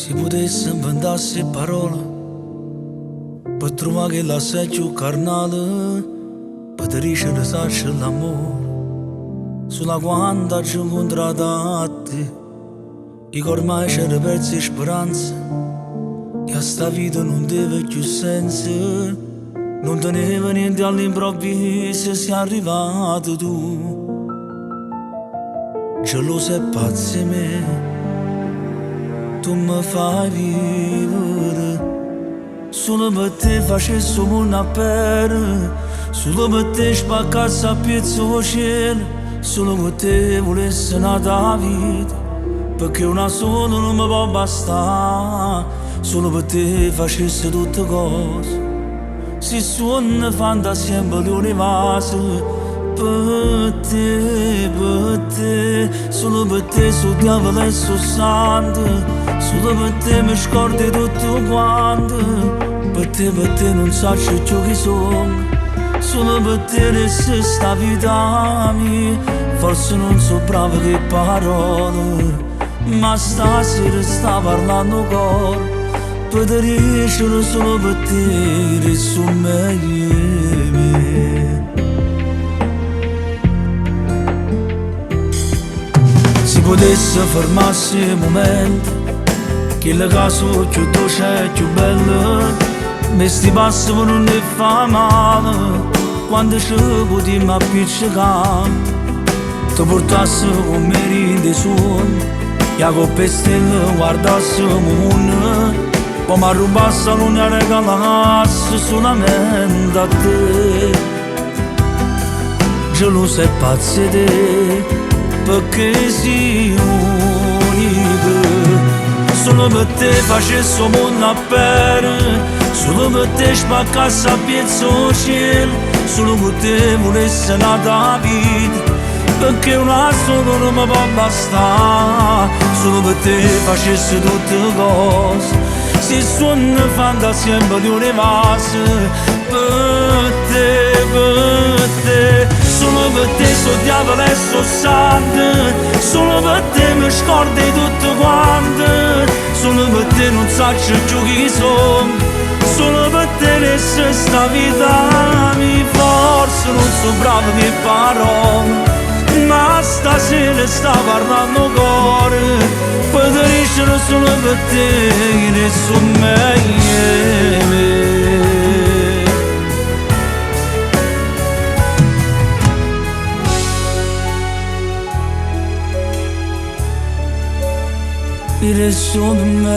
Si potesse inventasse parole per trovare che la sei più carnale, per te ricercare l'amore sulla quanta ci incontrata a te, che ormai c'era persa speranza, che a sta vita non deve più senso, non teneva niente all'improvviso, sei arrivato tu, geloso e pazzo di me. Tu mi fai vivere, solo per te facessi una pera, solo per te spaccassi a pezzo il cielo, solo per te volessi nata vita, perché una sola non mi può bastare, solo per te facessi tutte cose, si suona fantasia in l'universo. Per te, solo per te su diavolo e su santo, solo per te mi scordi tutto quanto, per te non so più chi sono, solo per te resta sta vita mia, forse non so bravo che parole, ma stasera sta parlando cor, per te riescere solo per te, resto meglio. Si potesse fermarsi il momento, che la casa più dolce e più bella, me sti passi non ne fa male, quando ci potremmo appiccicare, ti portassi con me in dei suoni, e a coppe stelle guardassi il mondo, poi mi rubassi la luna e regalassi solamente a te, geloso e pazzo di te, perché sei unica, solo per te facessi un mondo a pera, solo per te spaccassi a pezzo il cielo, solo per te volessi nata vita, perché una sola non mi può bastare, solo per te facessi tutte cose, si suona fantasia in l'universo, per te, solo per te so diavolo e so santo, solo per te mi scordi tutto quanto, solo per te non so più chi sono, solo per te resta sta vita mia, forse non so bravo che parole, ma stasera sta parlando cuore, per te riescono solo per te, che ne so meglio. It is so meglio.